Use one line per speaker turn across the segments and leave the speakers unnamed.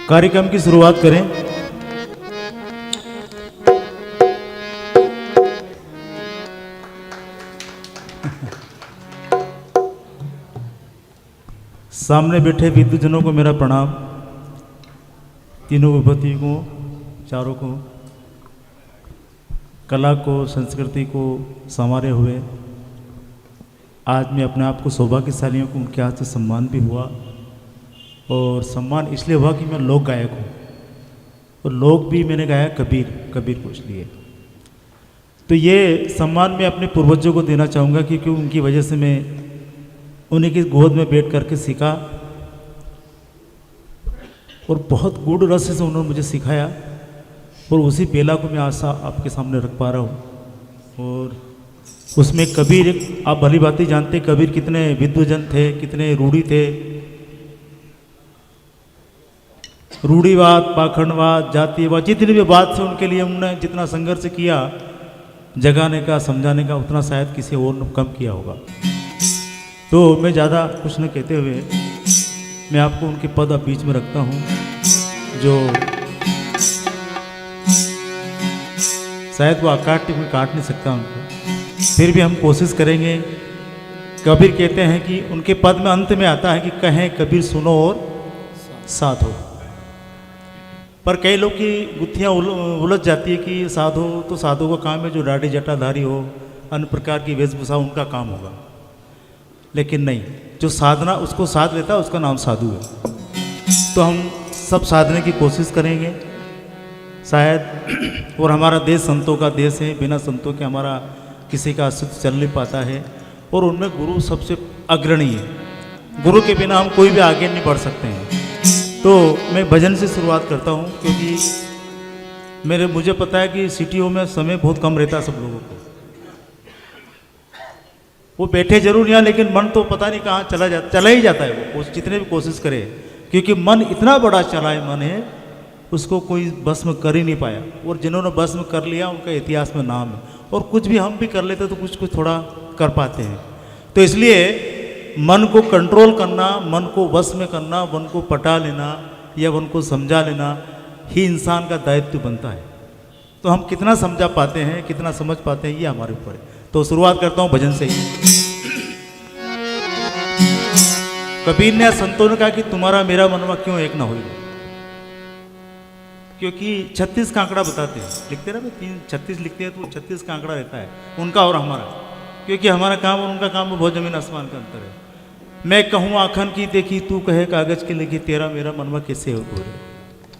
कार्यक्रम की शुरुआत करें। सामने बैठे विद्वजनों को मेरा प्रणाम, तीनों विभूति को, चारों को, कला को, संस्कृति को संवारे हुए आज मैं अपने आप को सौभाग्यशालियों को उनके हाथ से सम्मान भी हुआ। और सम्मान इसलिए हुआ कि मैं लोक गायक हूँ और लोक भी मैंने गाया कबीर को, इसलिए तो ये सम्मान मैं अपने पूर्वजों को देना चाहूँगा क्योंकि उनकी वजह से मैं उन्हीं की गोद में बैठ करके सीखा और बहुत गूढ़ रस से उन्होंने मुझे सिखाया और उसी बेला को मैं आज आपके सामने रख पा रहा हूँ। और उसमें कबीर, आप भली भांति जानते कबीर कितने विद्वजन थे, कितने रूढ़ी थे। रूढ़ीवाद, पाखंडवाद, जातिवाद, जितनी भी बात से उनके लिए उन्होंने जितना संघर्ष किया जगाने का, समझाने का, उतना शायद किसी और ने कम किया होगा। तो मैं ज़्यादा कुछ न कहते हुए मैं आपको उनके पद अब बीच में रखता हूँ जो शायद वो काट नहीं सकता उनको, फिर भी हम कोशिश करेंगे। कबीर कहते हैं कि उनके पद में अंत में आता है कि कहें कबीर सुनो और साधो। पर कई लोग की गुत्थियाँ उलझ जाती है कि साधो तो साधु का काम है जो दाढ़ी जटाधारी हो, अन्य प्रकार की वेशभूषा उनका काम होगा, लेकिन नहीं, जो साधना उसको साध लेता है उसका नाम साधु है। तो हम सब साधने की कोशिश करेंगे शायद। और हमारा देश संतों का देश है, बिना संतों के हमारा किसी का अस्तित्व चल नहीं पाता है। और उनमें गुरु सबसे अग्रणी है, गुरु के बिना हम कोई भी आगे नहीं बढ़ सकते हैं। तो मैं भजन से शुरुआत करता हूँ क्योंकि मुझे पता है कि सिटियों में समय बहुत कम रहता है सब लोगों को। वो बैठे जरूर यहाँ, लेकिन मन तो पता नहीं कहाँ चला ही जाता है वो जितने भी कोशिश करे, क्योंकि मन इतना बड़ा चलाए मन है, उसको कोई भस्म कर ही नहीं पाया। और जिन्होंने भस्म कर लिया उनका इतिहास में नाम है। और कुछ भी हम भी कर लेते तो कुछ थोड़ा कर पाते हैं। तो इसलिए मन को कंट्रोल करना, मन को वश में करना, मन को पटा लेना या मन को समझा लेना ही इंसान का दायित्व बनता है। तो हम कितना समझा पाते हैं, कितना समझ पाते हैं, ये हमारे ऊपर है। तो शुरुआत करता हूँ भजन से ही। कबीर ने, संतों ने कहा कि तुम्हारा मेरा मनवा क्यों एक ना हो, क्योंकि 36 का आंकड़ा बताते हैं, लिखते ना 36 लिखते हैं तो 36 का आंकड़ा रहता है उनका और हमारा, क्योंकि हमारा काम और उनका काम में बहुत जमीन आसमान का अंतर है। मैं कहूँ आँखन की देखी, तू कहे कागज की लिखी, तेरा मेरा मनवा कैसे एक हो।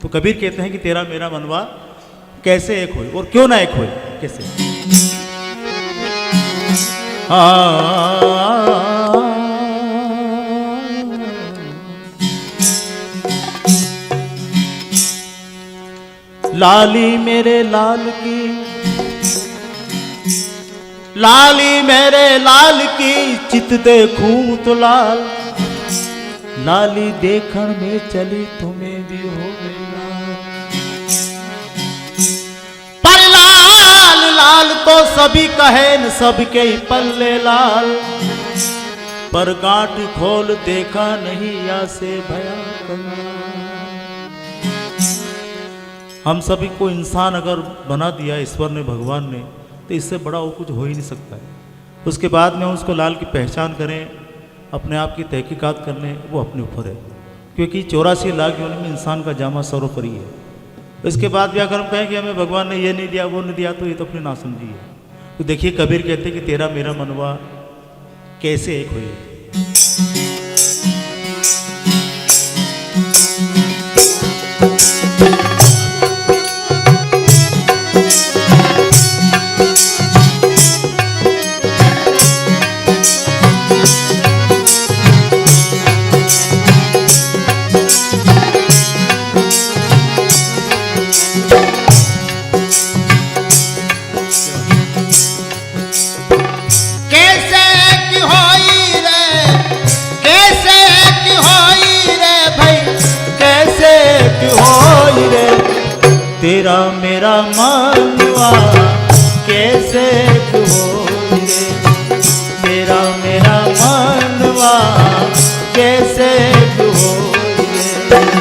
तो कबीर कहते हैं कि तेरा मेरा मनवा कैसे एक हो, और क्यों ना एक हो, कैसे। लाली मेरे लाल की, लाली मेरे लाल की, चित देखूं तो लाल, लाली देखण में चली तुम्हें भी हो गई लाल। पर लाल लाल तो सभी कहे न, सबके ही पल्ले लाल, पर गांठ खोल देखा नहीं या से भया कंगाल। हम सभी को इंसान अगर बना दिया ईश्वर ने, भगवान ने, तो इससे बड़ा वो कुछ हो ही नहीं सकता है। उसके बाद में उसको लाल की पहचान करें, अपने आप की तहकीकात कर लें, वो अपने ऊपर है, क्योंकि 84 लाख योनि में इंसान का जामा सर्वोपरि है। इसके बाद भी अगर हम कहें कि हमें भगवान ने ये नहीं दिया, वो नहीं दिया, तो ये तो अपनी नासमझी है। तो देखिए कबीर कहते कि तेरा मेरा मनवा कैसे एक हुई। तेरा मेरा मनवा कैसे हो रे, तेरा मेरा मनवा कैसे हो रे।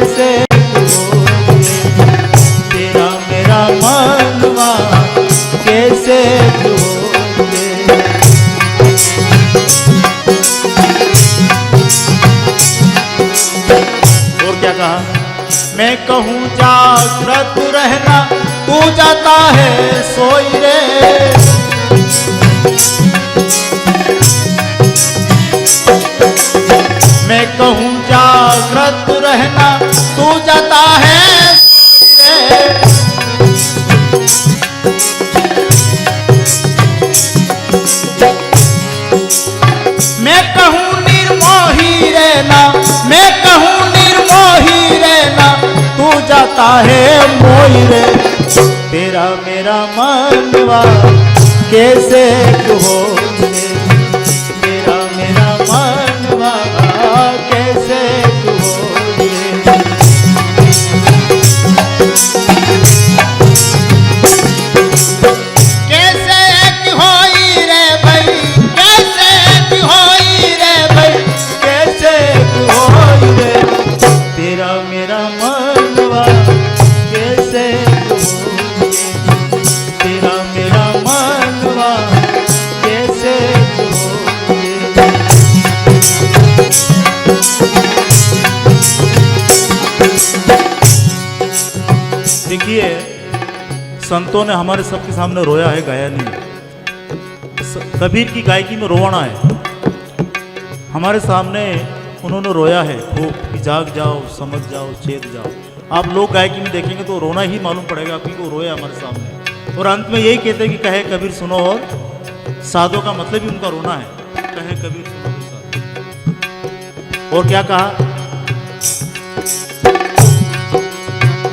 कैसे होगे, तेरा मेरा मनवा कैसे होगे। और क्या कहा, मैं कहूँ जागृत रहना तू जाता है सोई रे, मैं कहूँ जागृत रहना तू जाता है रे, मैं कहूँ निर्मोही रहना, मैं कहूँ निर्मोही रहना तू जाता है मोही रे, तेरा मेरा मनवा कैसे होगे, तेरा मेरा मनवा कैसे होगे। कैसे होई रे भाई, कैसे होई रे भाई, कैसे होई रे, तेरा मेरा मनवा कैसे होगे, तेरा मेरा मनवा कैसे होगे। देखिए, संतों ने हमारे सबके सामने रोया है, गाया नहीं। कबीर की गायकी में रोवाना है, हमारे सामने उन्होंने रोया है खूब कि जाग जाओ, समझ जाओ, चेत जाओ। आप लोग गायकी में देखेंगे तो रोना ही मालूम पड़ेगा आपकी को रोया हमारे सामने। और अंत में यही कहते हैं कि कहे कबीर सुनो, और साधो का मतलब ही उनका रोना है, कहे कबीर सुनो साधो। और क्या कहा,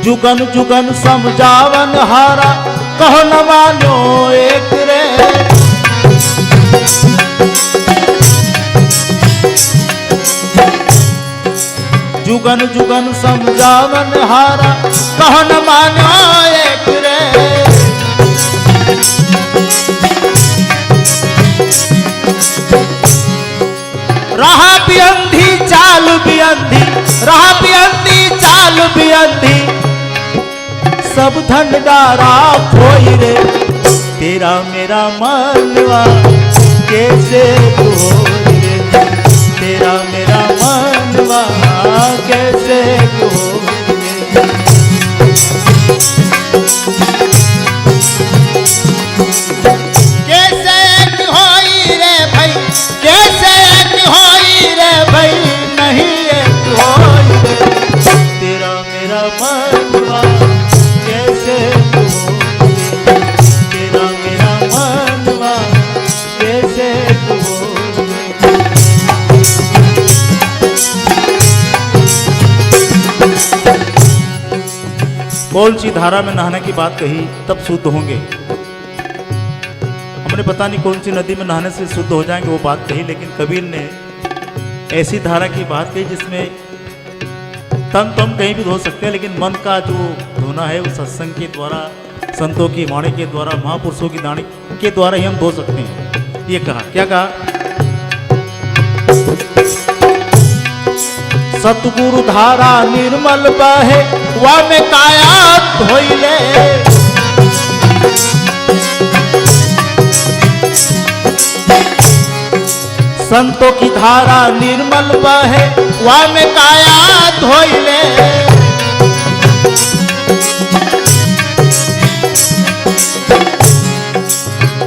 जुगन जुगन समझावन हारा कहो न मानो एक रे, जुगन जुगन समझावन हारा कहो न मानो एक रे, रहा भी अंधी चाल भी अंधी, रहा भी अंधी चाल भी अंधी, सब धन डारा खोई रे, तेरा मेरा मनवा कैसे होगे, तेरा मेरा मनवा कैसे होगे। कैसे होई रे भाई, कैसे होई रे भाई, नहीं एक होई रे, तेरा मेरा मनवा कैसे होगे, तेरा मेरा मनवा कैसे होगे। कौन सी धारा में नहाने की बात कही तब शुद्ध होंगे, हमने पता नहीं कौन सी नदी में नहाने से शुद्ध हो जाएंगे वो बात कही, लेकिन कबीर ने ऐसी धारा की बात कही जिसमें तन तो हम कहीं भी धो सकते हैं, लेकिन मन का जो धोना है वो सत्संग के द्वारा, संतों की वाणी के द्वारा, महापुरुषों की वाणी के द्वारा ही हम धो सकते हैं। ये कहा, क्या कहा, सतगुरु धारा निर्मल बहे वह में काया धोइले, संतों की धारा निर्मल बहे वह में काया धोइले,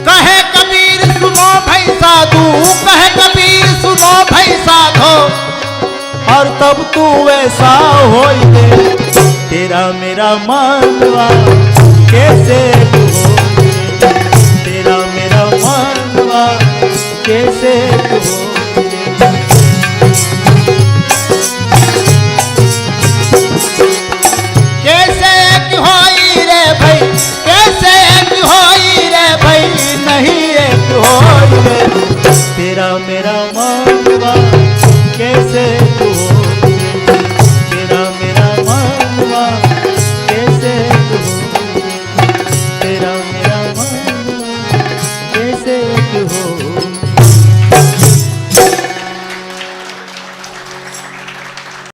कहे कबीर सुनो भाई साधु, कहे कबीर सुनो भाई साधो, और तब तू वैसा होइले, तेरा मेरा मनवा कैसे